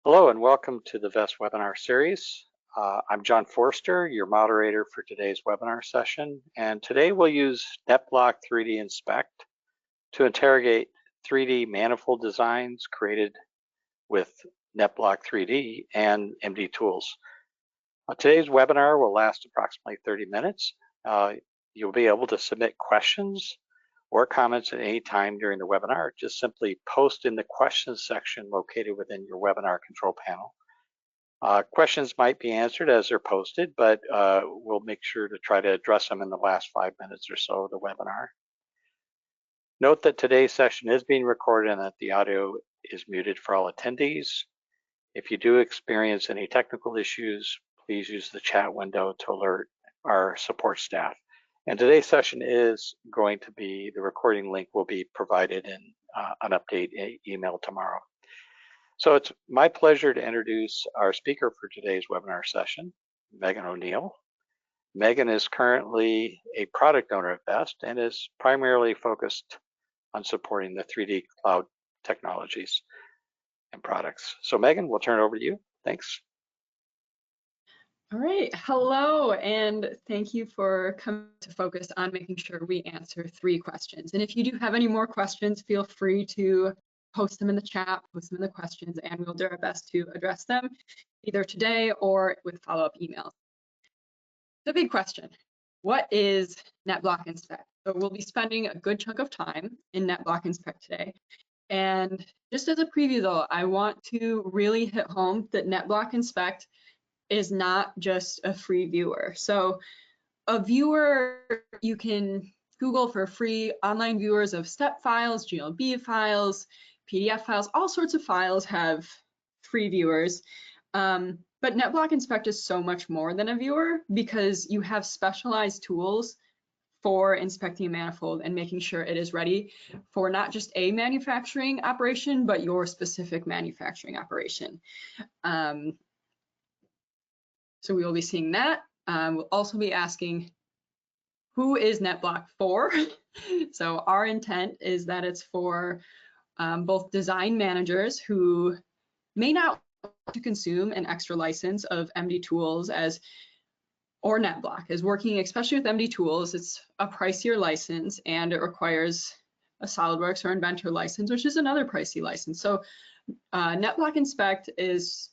Hello and welcome to the VEST webinar series. I'm John Forster, your moderator for today's webinar session, and today we'll use NetBlock 3D Inspect to interrogate 3D manifold designs created with NetBlock 3D and MD tools. Today's webinar will last approximately 30 minutes. You'll be able to submit questions or comments at any time during the webinar. Just simply post in the questions section located within your webinar control panel. Questions might be answered as they're posted, but we'll make sure to try to address them in the last 5 minutes or so of the webinar. Note that today's session is being recorded and that the audio is muted for all attendees. If you do experience any technical issues, please use the chat window to alert our support staff. And today's session is going to be, the recording link will be provided in an update email tomorrow. So it's my pleasure to introduce our speaker for today's webinar session, Megan O'Neill. Megan is currently a product owner at VEST and is primarily focused on supporting the 3D cloud technologies and products. So Megan, we'll turn it over to you. Thanks. All right, hello, and thank you for coming to focus on making sure we answer 3 questions. And if you do have any more questions, feel free to post them in the chat, post them in the questions, and we'll do our best to address them either today or with follow-up emails. The big question, what is NetBlock Inspect? So we'll be spending a good chunk of time in NetBlock Inspect today. And just as a preview though, I want to really hit home that NetBlock Inspect is not just a free viewer. So a viewer, you can Google for free online viewers of step files, GLB files, PDF files, all sorts of files have free viewers. But NetBlock Inspect is so much more than a viewer because you have specialized tools for inspecting a manifold and making sure it is ready for not just a manufacturing operation, but your specific manufacturing operation. So we will be seeing that. We'll also be asking, who is NetBlock for? So our intent is that it's for both design managers who may not want to consume an extra license of MD tools or NetBlock is working, especially with MD tools. It's a pricier license and it requires a SolidWorks or Inventor license, which is another pricey license. So NetBlock Inspect is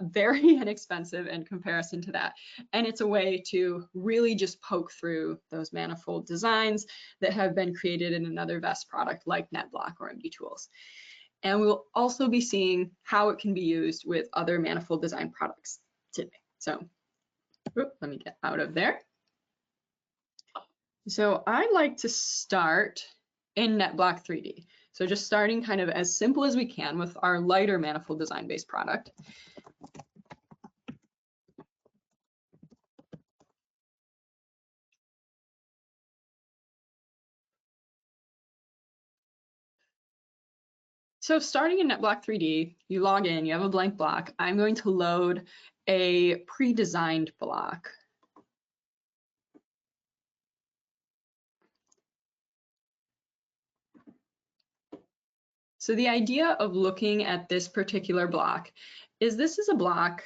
very inexpensive in comparison to that. And it's a way to really just poke through those manifold designs that have been created in another VEST product like NetBlock or MD Tools. And we'll also be seeing how it can be used with other manifold design products today. So let me get out of there. So I'd like to start in NetBlock 3D. So just starting kind of as simple as we can with our lighter manifold design-based product. So starting in NetBlock 3D, you log in, you have a blank block. I'm going to load a pre-designed block. So the idea of looking at this particular block is this is a block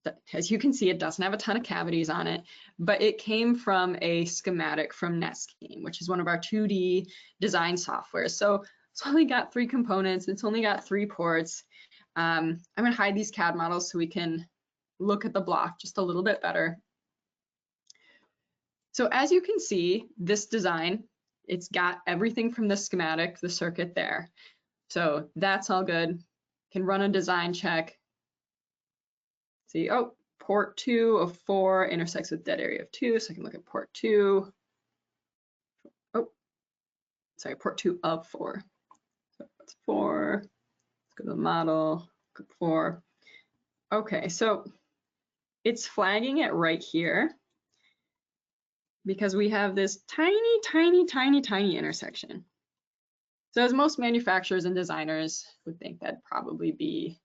that, as you can see, it doesn't have a ton of cavities on it, but it came from a schematic from Netscheme, which is one of our 2D design software. So it's only got 3 components, it's only got 3 ports. I'm gonna hide these CAD models so we can look at the block just a little bit better. So as you can see, this design, it's got everything from the schematic, the circuit there. So that's all good. Can run a design check. See, oh, port 2 of 4 intersects with dead area of 2, so I can look at port 2. Oh, sorry, port 2 of 4. So that's 4. Let's go to the model, go 4. Okay, so it's flagging it right here because we have this tiny, tiny, tiny, tiny intersection. So as most manufacturers and designers would think that'd probably be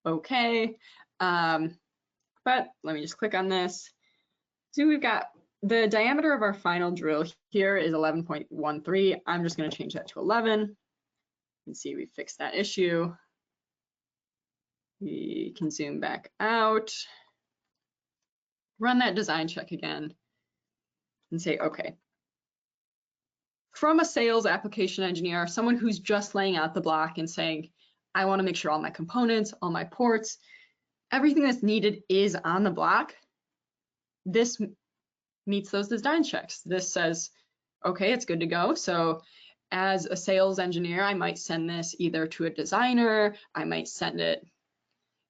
okay. But let me just click on this. So we've got the diameter of our final drill here is 11.13. I'm just going to change that to 11. You can see we fixed that issue. We can zoom back out, run that design check again, and say, okay. From a sales application engineer, someone who's just laying out the block and saying, I want to make sure all my components, all my ports, everything that's needed is on the block, this meets those design checks. This says, okay, it's good to go. So as a sales engineer, I might send this either to a designer, I might send it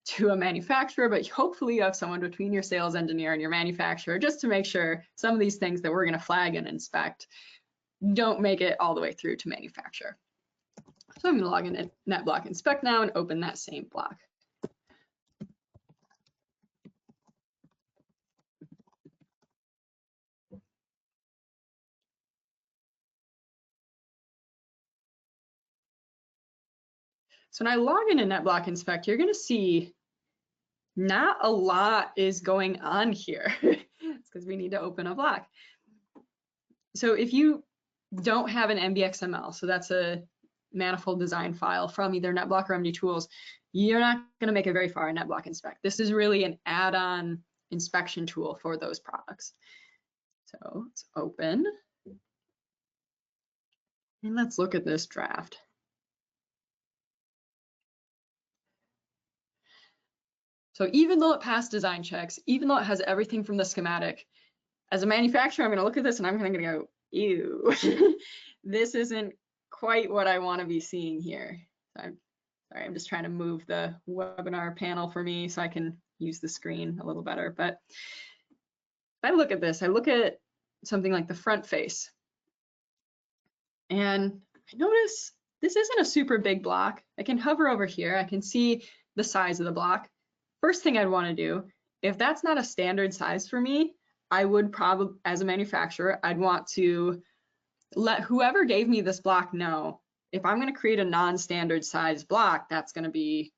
to a manufacturer, but hopefully you have someone between your sales engineer and your manufacturer just to make sure some of these things that we're going to flag and inspect don't make it all the way through to manufacturer. So I'm going to log in at NetBlock Inspect now and open that same block. So when I log into NetBlock Inspect, you're going to see not a lot is going on here. It's because we need to open a block. So if you don't have an MBXML, so that's a manifold design file from either NetBlock or MD Tools, you're not going to make it very far in NetBlock Inspect. This is really an add-on inspection tool for those products. So let's open. And let's look at this draft. So even though it passed design checks, even though it has everything from the schematic, as a manufacturer, I'm going to look at this and I'm going to go, ew, this isn't quite what I want to be seeing here. So I'm just trying to move the webinar panel for me so I can use the screen a little better. But if I look at this, I look at something like the front face, and I notice this isn't a super big block. I can hover over here. I can see the size of the block. First thing I'd want to do, if that's not a standard size for me, I would probably, as a manufacturer, I'd want to let whoever gave me this block know if I'm going to create a non-standard size block, that's going to be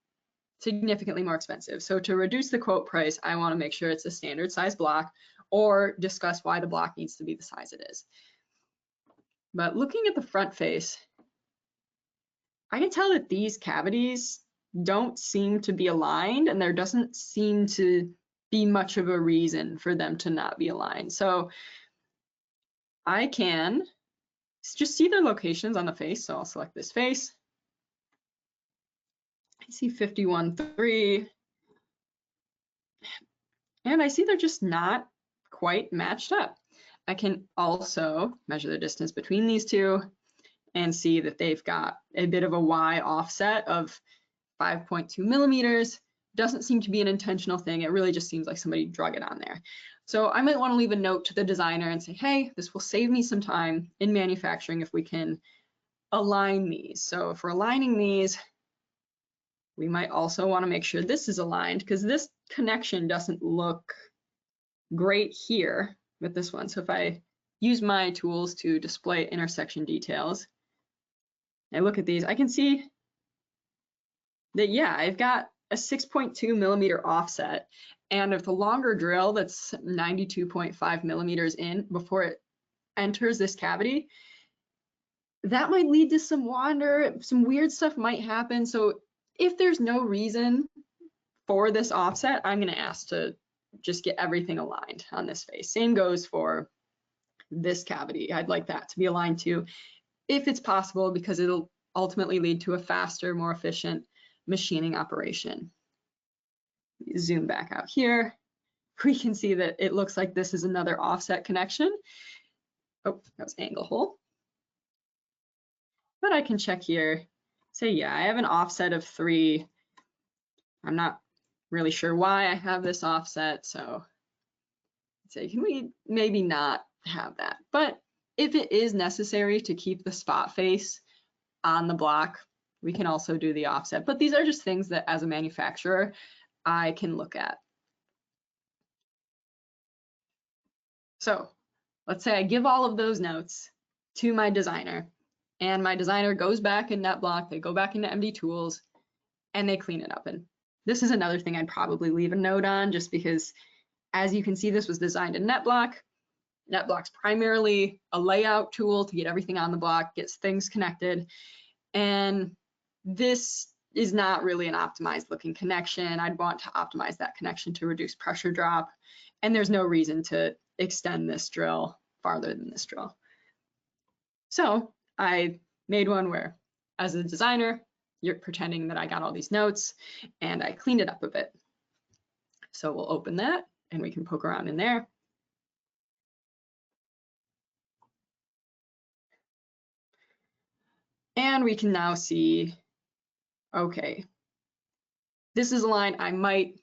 significantly more expensive. So to reduce the quote price, I want to make sure it's a standard size block or discuss why the block needs to be the size it is. But looking at the front face, I can tell that these cavities don't seem to be aligned, and there doesn't seem to be much of a reason for them to not be aligned. So I can just see their locations on the face. So I'll select this face. I see 51.3, and I see they're just not quite matched up. I can also measure the distance between these two and see that they've got a bit of a Y offset of 5.2 millimeters. Doesn't seem to be an intentional thing. It really just seems like somebody drug it on there. So I might want to leave a note to the designer and say, hey, this will save me some time in manufacturing if we can align these. So if we're aligning these, we might also want to make sure this is aligned because this connection doesn't look great here with this one. So if I use my tools to display intersection details, I look at these, I can see that, yeah, I've got a 6.2 millimeter offset, and if the longer drill that's 92.5 millimeters in before it enters this cavity, that might lead to some wander, some weird stuff might happen. So if there's no reason for this offset, I'm going to ask to just get everything aligned on this face. Same goes for this cavity. I'd like that to be aligned too, if it's possible, because it'll ultimately lead to a faster, more efficient machining operation. Zoom back out here. We can see that it looks like this is another offset connection. Oh, that was angle hole. But I can check here, say, yeah, I have an offset of 3. I'm not really sure why I have this offset, so say, can we maybe not have that? But if it is necessary to keep the spot face on the block, we can also do the offset. But these are just things that as a manufacturer, I can look at. So let's say I give all of those notes to my designer, and my designer goes back in NetBlock, they go back into MD Tools, and they clean it up. And this is another thing I'd probably leave a note on, just because, as you can see, this was designed in NetBlock. NetBlock's primarily a layout tool to get everything on the block, gets things connected. And this is not really an optimized looking connection. I'd want to optimize that connection to reduce pressure drop, and there's no reason to extend this drill farther than this drill. So I made one where, as a designer, you're pretending that I got all these notes, and I cleaned it up a bit. So we'll open that and we can poke around in there. And we can now see, okay, this is a line I might,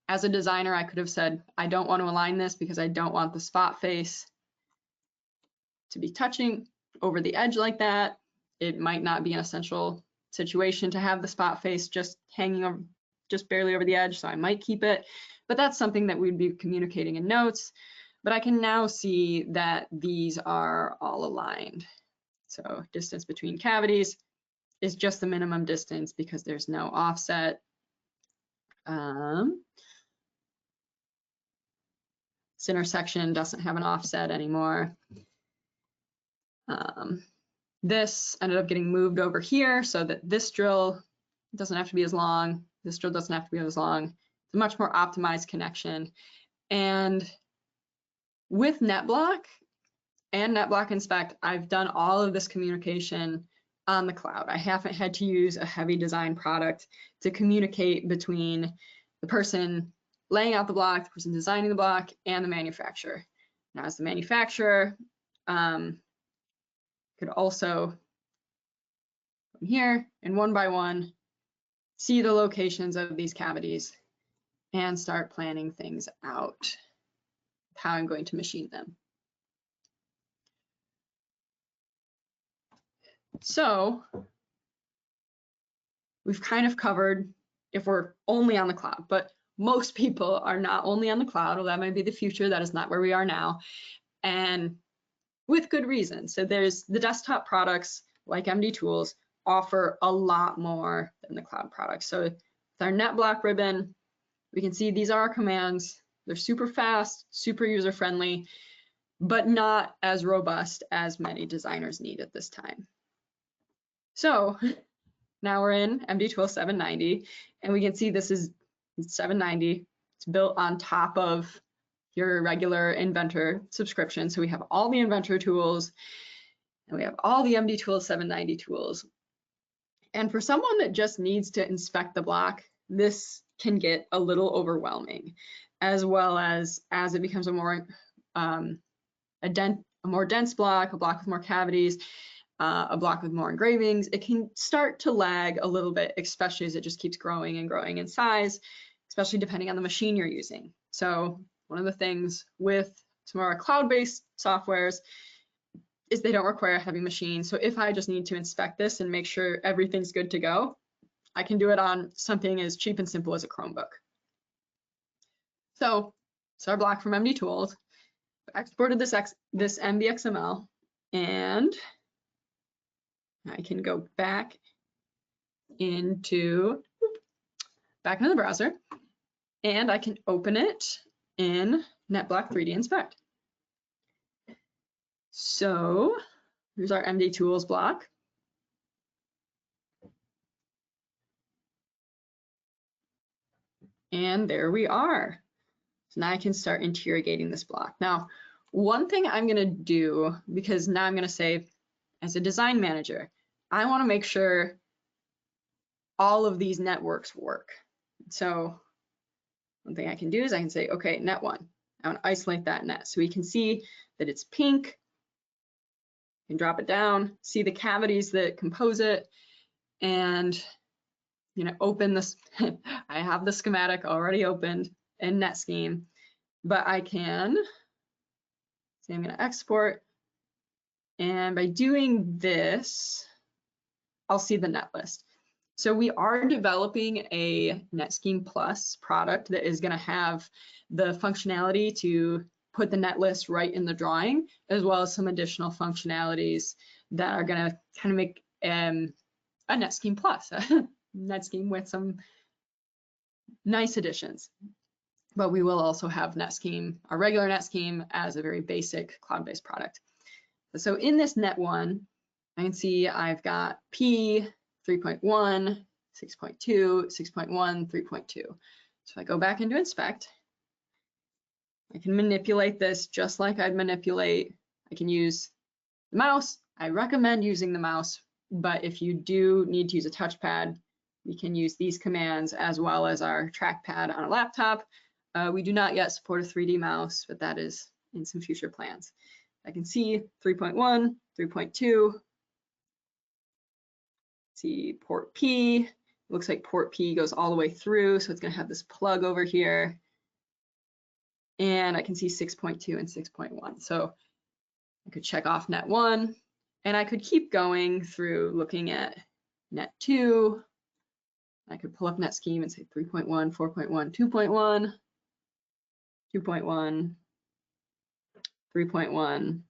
as a designer, I could have said, I don't want to align this because I don't want the spot face to be touching over the edge like that. It might not be an essential situation to have the spot face just hanging over, just barely over the edge, so I might keep it. But that's something that we'd be communicating in notes. But I can now see that these are all aligned. So distance between cavities is just the minimum distance because there's no offset. This intersection doesn't have an offset anymore. This ended up getting moved over here so that this drill doesn't have to be as long. This drill doesn't have to be as long. It's a much more optimized connection. And with NetBlock and NetBlock Inspect, I've done all of this communication on the cloud. I haven't had to use a heavy design product to communicate between the person laying out the block, the person designing the block, and the manufacturer. Now, as the manufacturer, could also come here and one by one see the locations of these cavities and start planning things out, how I'm going to machine them. So we've kind of covered if we're only on the cloud, but most people are not only on the cloud. Well, that might be the future. That is not where we are now. And with good reason. So there's the desktop products like MD Tools offer a lot more than the cloud products. So with our NetBlock ribbon, we can see these are our commands. They're super fast, super user-friendly, but not as robust as many designers need at this time. So now we're in MD Tools 790, and we can see this is 790. It's built on top of your regular Inventor subscription. So we have all the Inventor tools, and we have all the MD Tools 790 tools. And for someone that just needs to inspect the block, this can get a little overwhelming, as well as it becomes a more dense block, a block with more cavities, a block with more engravings. It can start to lag a little bit, especially as it just keeps growing and growing in size, especially depending on the machine you're using. So one of the things with some of our cloud-based softwares is they don't require a heavy machine. So if I just need to inspect this and make sure everything's good to go, I can do it on something as cheap and simple as a Chromebook. So it's our block from MD Tools. I exported this MDXML, and I can go back into the browser, and I can open it in NetBlock 3D Inspect. So here's our MD Tools block. And there we are. So now I can start interrogating this block. Now, one thing I'm gonna do, because now I'm gonna say, as a design manager, I wanna make sure all of these networks work. So one thing I can do is I can say, okay, net one, I wanna isolate that net. So we can see that it's pink. You can drop it down, see the cavities that compose it, and open this. I have the schematic already opened in NetScheme, but I can say I'm going to export, and by doing this, I'll see the net list. So we are developing a NetScheme Plus product that is going to have the functionality to put the net list right in the drawing, as well as some additional functionalities that are going to kind of make a NetScheme Plus, NetScheme with some nice additions. But we will also have NetScheme, our regular NetScheme, as a very basic cloud-based product. So in this net one, I can see I've got P 3.1, 6.2, 6.1, 3.2. So if I go back into inspect, I can manipulate this just like I'd manipulate. I can use the mouse. I recommend using the mouse, but if you do need to use a touchpad, we can use these commands as well as our trackpad on a laptop. We do not yet support a 3D mouse, but that is in some future plans. I can see 3.1, 3.2, see port P. Looks like port P goes all the way through, so it's gonna have this plug over here. And I can see 6.2 and 6.1. So I could check off net 1, and I could keep going through looking at net 2. I could pull up net scheme and say 3.1, 4.1, 2.1, 2.1, 3.1,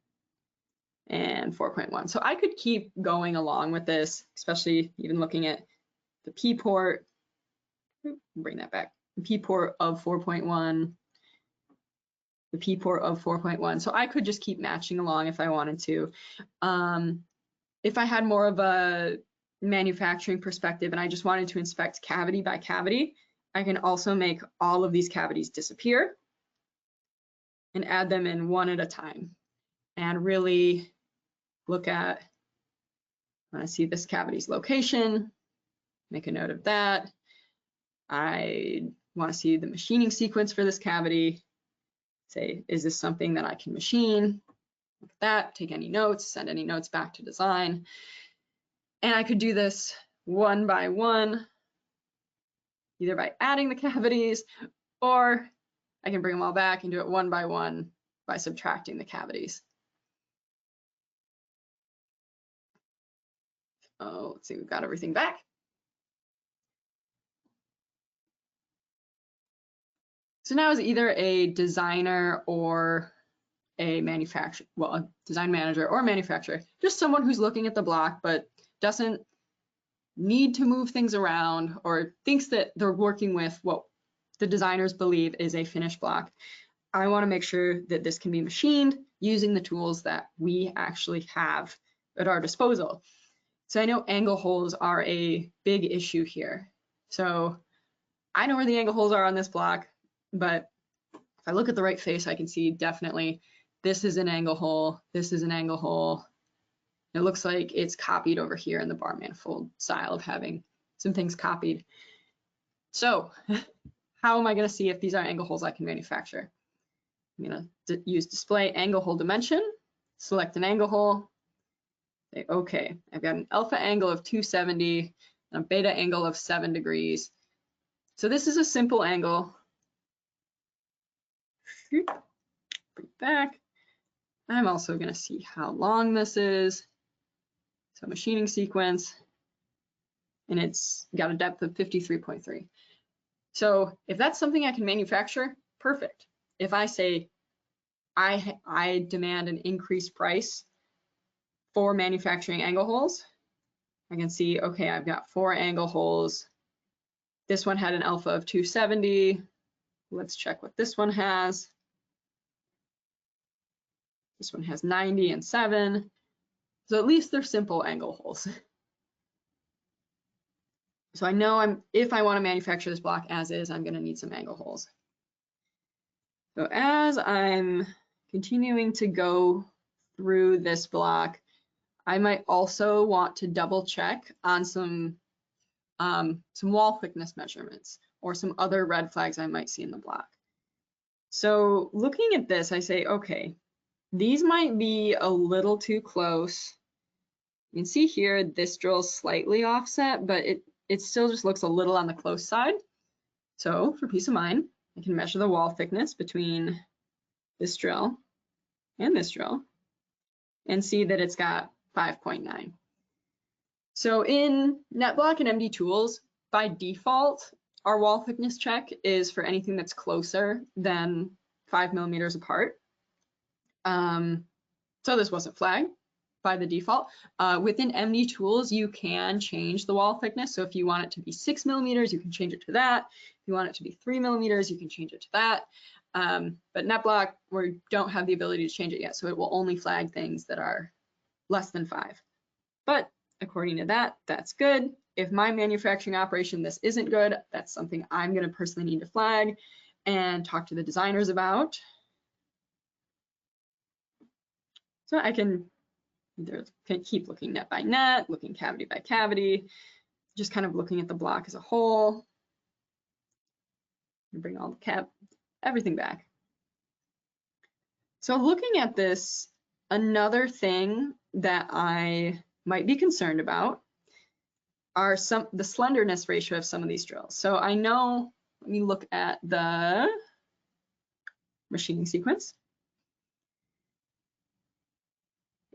and 4.1. So I could keep going along with this, especially even looking at the P port. Bring that back. The P port of 4.1, the P port of 4.1. So I could just keep matching along if I wanted to. If I had more of a manufacturing perspective and I just wanted to inspect cavity by cavity, I can also make all of these cavities disappear and add them in one at a time and really look at, when I see this cavity's location, make a note of that. I want to see the machining sequence for this cavity. Say, is this something that I can machine? Look at that, take any notes, send any notes back to design. And I could do this one by one, either by adding the cavities, or I can bring them all back and do it one by subtracting the cavities. Oh, let's see, we've got everything back. So now is either a designer or a manufacturer, well, a design manager or manufacturer, just someone who's looking at the block but doesn't need to move things around or thinks that they're working with what the designers believe is a finished block. I want to make sure that this can be machined using the tools that we actually have at our disposal. So I know angle holes are a big issue here. So I know where the angle holes are on this block, but if I look at the right face, I can see definitely this is an angle hole, this is an angle hole. It looks like it's copied over here in the bar manifold style of having some things copied. So how am I going to see if these are angle holes I can manufacture? I'm going to use display angle hole dimension, select an angle hole, say, okay, I've got an alpha angle of 270 and a beta angle of 7 degrees. So this is a simple angle. Bring it back. I'm also going to see how long this is. So machining sequence, and it's got a depth of 53.3. So if that's something I can manufacture, perfect. If I say I demand an increased price for manufacturing angle holes, I can see, okay, I've got 4 angle holes. This one had an alpha of 270. Let's check what this one has. This one has 90 and 7. So at least they're simple angle holes. So I know if I want to manufacture this block as is, I'm going to need some angle holes. So as I'm continuing to go through this block, I might also want to double check on some wall thickness measurements or some other red flags I might see in the block. So looking at this, I say, okay, these might be a little too close. You can see here, this drill's slightly offset, but it still just looks a little on the close side. So for peace of mind, I can measure the wall thickness between this drill and this drill and see that it's got 5.9. So in NetBlock and MD Tools, by default, our wall thickness check is for anything that's closer than 5 millimeters apart. So this wasn't flagged by the default. Within MD Tools, you can change the wall thickness. So if you want it to be 6 millimeters, you can change it to that. If you want it to be 3 millimeters, you can change it to that. But NetBlock, we don't have the ability to change it yet, so it will only flag things that are less than 5. But according to that, that's good. if my manufacturing operation, this isn't good, that's something I'm going to personally need to flag and talk to the designers about. So I can either keep looking net by net, looking cavity by cavity, just kind of looking at the block as a whole. Bring all the everything back. So looking at this, another thing that I might be concerned about are the slenderness ratio of some of these drills. So I know, let me look at the machining sequence.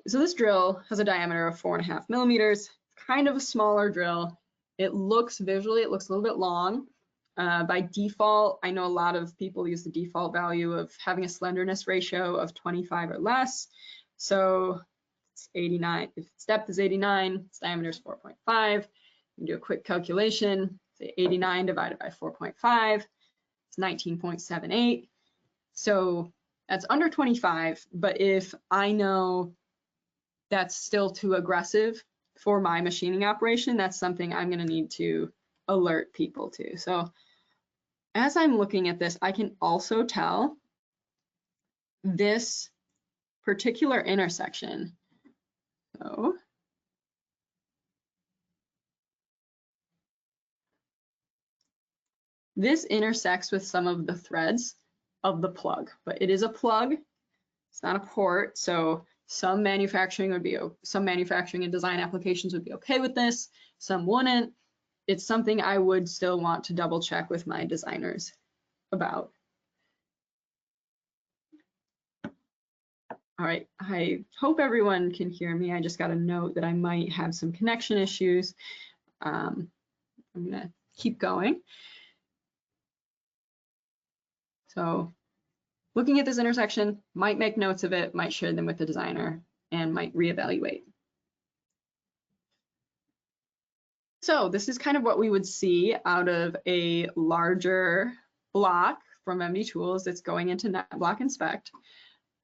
So this drill has a diameter of 4.5 millimeters, kind of a smaller drill. It looks visually, it looks a little bit long. By default, I know a lot of people use the default value of having a slenderness ratio of 25 or less. So it's 89, if its depth is 89, its diameter is 4.5. You can do a quick calculation, say 89 divided by 4.5, it's 19.78. So that's under 25, but if I know that's still too aggressive for my machining operation, that's something I'm going to need to alert people to. So as I'm looking at this, I can also tell this particular intersection. So this intersects with some of the threads of the plug, but it is a plug. It's not a port. So some manufacturing and design applications would be okay with this. Some wouldn't. It's something I would still want to double check with my designers about. All right, I hope everyone can hear me. I just got a note that I might have some connection issues. I'm gonna keep going. So looking at this intersection, might make notes of it, might share them with the designer, and might reevaluate. So this is kind of what we would see out of a larger block from MD Tools that's going into NetBlock Inspect.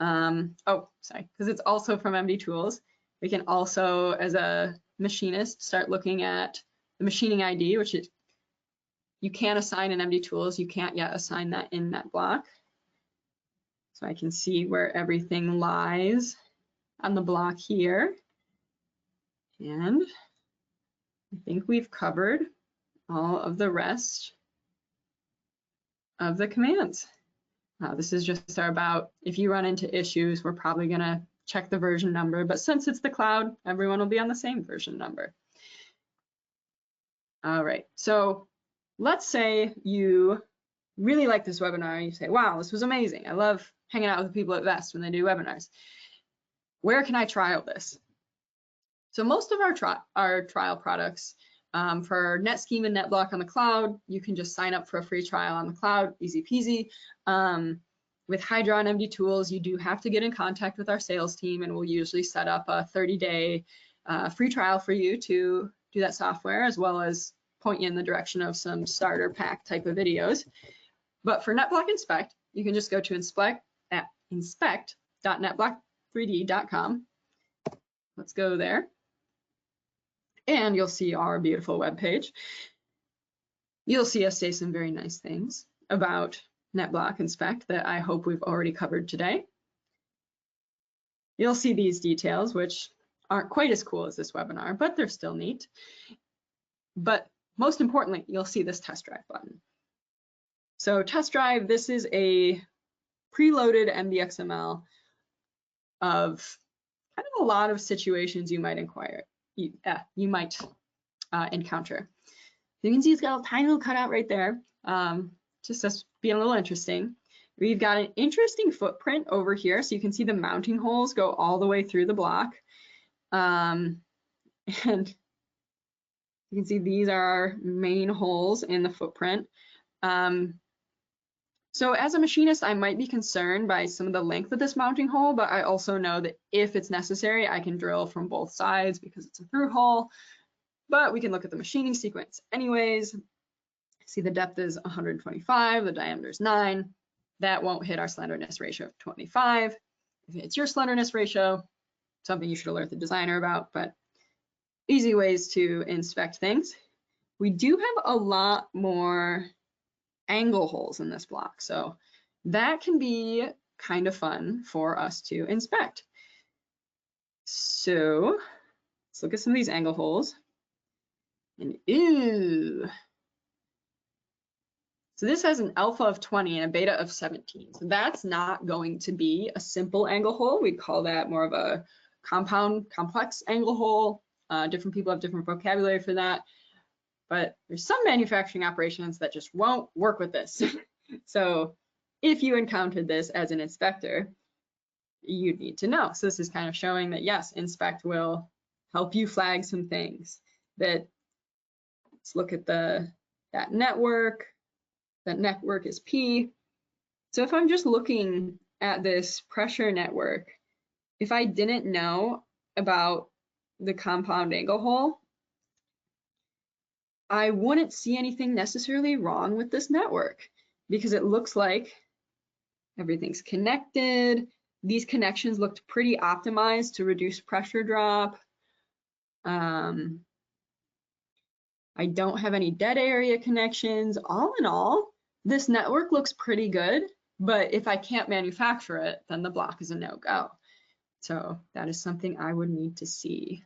Oh, sorry, because it's also from MD Tools. We can also, as a machinist, start looking at the machining ID, which is, you can assign in MD Tools, you can't yet assign that in NetBlock. So I can see where everything lies on the block here. And I think we've covered all of the rest of the commands. This is just about, if you run into issues, we're probably gonna check the version number, but since it's the cloud, everyone will be on the same version number. All right, so let's say you really like this webinar and you say, wow, this was amazing. I love hanging out with the people at Vest when they do webinars. Where can I trial this? So most of our trial products, for NetScheme and NetBlock on the cloud, you can just sign up for a free trial on the cloud, easy peasy. With Hydra and MD Tools, you do have to get in contact with our sales team, and we'll usually set up a 30-day free trial for you to do that software, as well as point you in the direction of some starter pack type of videos. But for NetBlock Inspect, you can just go to inspect.netblock3d.com. Let's go there. And you'll see our beautiful web page. You'll see us say some very nice things about NetBlock Inspect that I hope we've already covered today. You'll see these details, which aren't quite as cool as this webinar, but they're still neat. But most importantly, you'll see this test drive button. So test drive, this is a preloaded MDXML of kind of a lot of situations you might encounter. You can see it's got a tiny little cutout right there, just us being a little interesting. We've got an interesting footprint over here, so you can see the mounting holes go all the way through the block. And you can see these are our main holes in the footprint. So as a machinist, I might be concerned by some of the length of this mounting hole, but I also know that if it's necessary, I can drill from both sides because it's a through hole. But we can look at the machining sequence anyways. See the depth is 125, the diameter is 9. That won't hit our slenderness ratio of 25. If it's your slenderness ratio, something you should alert the designer about, but easy ways to inspect things. we do have a lot more angle holes in this block. So that can be kind of fun for us to inspect. So let's look at some of these angle holes. And ew. So this has an alpha of 20 and a beta of 17. So that's not going to be a simple angle hole. We call that more of a complex angle hole. Different people have different vocabulary for that. But there's some manufacturing operations that just won't work with this. So if you encountered this as an inspector, you'd need to know. So this is kind of showing that yes, inspect will help you flag some things. That let's look at that network. That network is P. So if I'm just looking at this pressure network, if I didn't know about the compound angle hole, I wouldn't see anything necessarily wrong with this network because it looks like everything's connected. These connections looked pretty optimized to reduce pressure drop. I don't have any dead area connections. All in all, this network looks pretty good, but if I can't manufacture it, then the block is a no-go. So that is something I would need to see.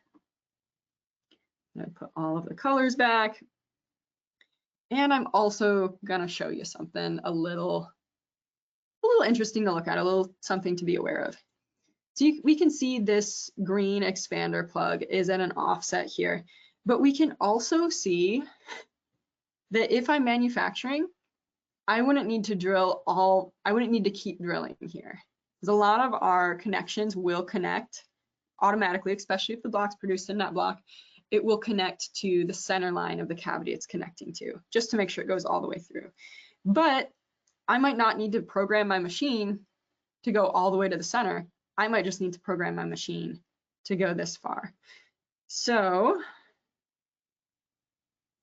I'm gonna put all of the colors back. And I'm also gonna show you something a little interesting to look at, a little something to be aware of. So we can see this green expander plug is at an offset here, but we can also see that if I'm manufacturing, I wouldn't need to keep drilling here. Because a lot of our connections will connect automatically, especially if the block's produced in NetBlock, it will connect to the center line of the cavity it's connecting to, just to make sure it goes all the way through. But I might not need to program my machine to go all the way to the center. I might just need to program my machine to go this far. So if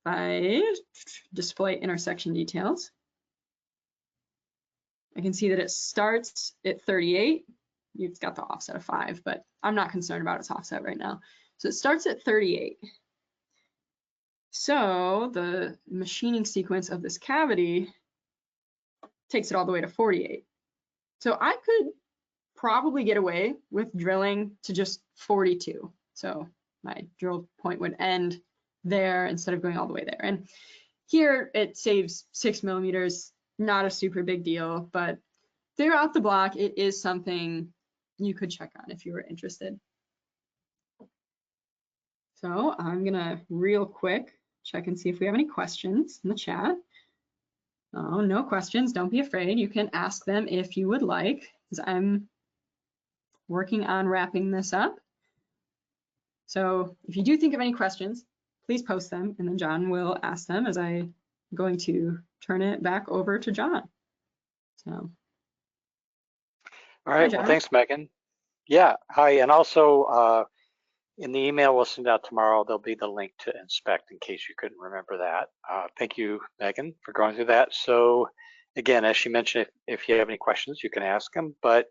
I display intersection details, I can see that it starts at 38. It's got the offset of 5, but I'm not concerned about its offset right now. So it starts at 38. So the machining sequence of this cavity takes it all the way to 48. So I could probably get away with drilling to just 42. So my drill point would end there instead of going all the way there. And here it saves 6 millimeters, not a super big deal, but throughout the block, it is something you could check on if you were interested. So I'm gonna real quick check and see if we have any questions in the chat. Oh, no questions, don't be afraid. You can ask them if you would like, because I'm working on wrapping this up. So if you do think of any questions, please post them and then John will ask them as I'm going to turn it back over to John. So. All right, well, thanks, Megan. Yeah, hi, and also in the email we'll send out tomorrow, there'll be the link to inspect in case you couldn't remember that. Thank you, Megan, for going through that. So again, as she mentioned, if you have any questions, you can ask them, but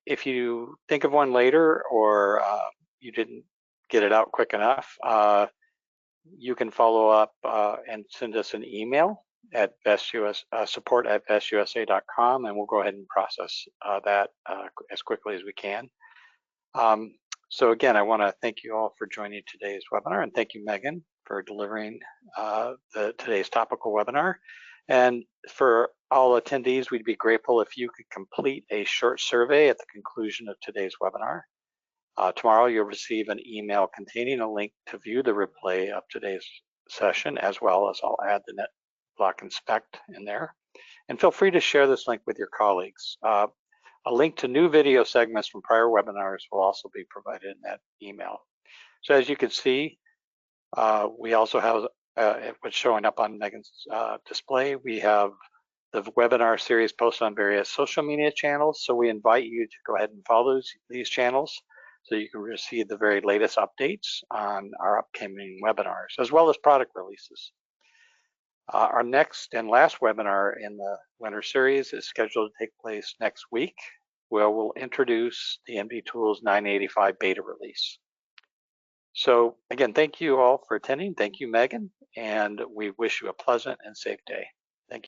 if you think of one later or you didn't get it out quick enough, you can follow up and send us an email at support@vestusa.com, and we'll go ahead and process that as quickly as we can. So again, I want to thank you all for joining today's webinar, and thank you, Megan, for delivering today's topical webinar. And for all attendees, we'd be grateful if you could complete a short survey at the conclusion of today's webinar. Tomorrow, you'll receive an email containing a link to view the replay of today's session, as well as I'll add the NetBlock Inspect in there. And feel free to share this link with your colleagues. A link to new video segments from prior webinars will also be provided in that email. So as you can see, we also have what's showing up on Megan's display. We have the webinar series posted on various social media channels. So we invite you to go ahead and follow these channels so you can receive the very latest updates on our upcoming webinars, as well as product releases. Our next and last webinar in the winter series is scheduled to take place next week, where we'll introduce the MD Tools 985 beta release. So again, thank you all for attending. Thank you, Megan, and we wish you a pleasant and safe day.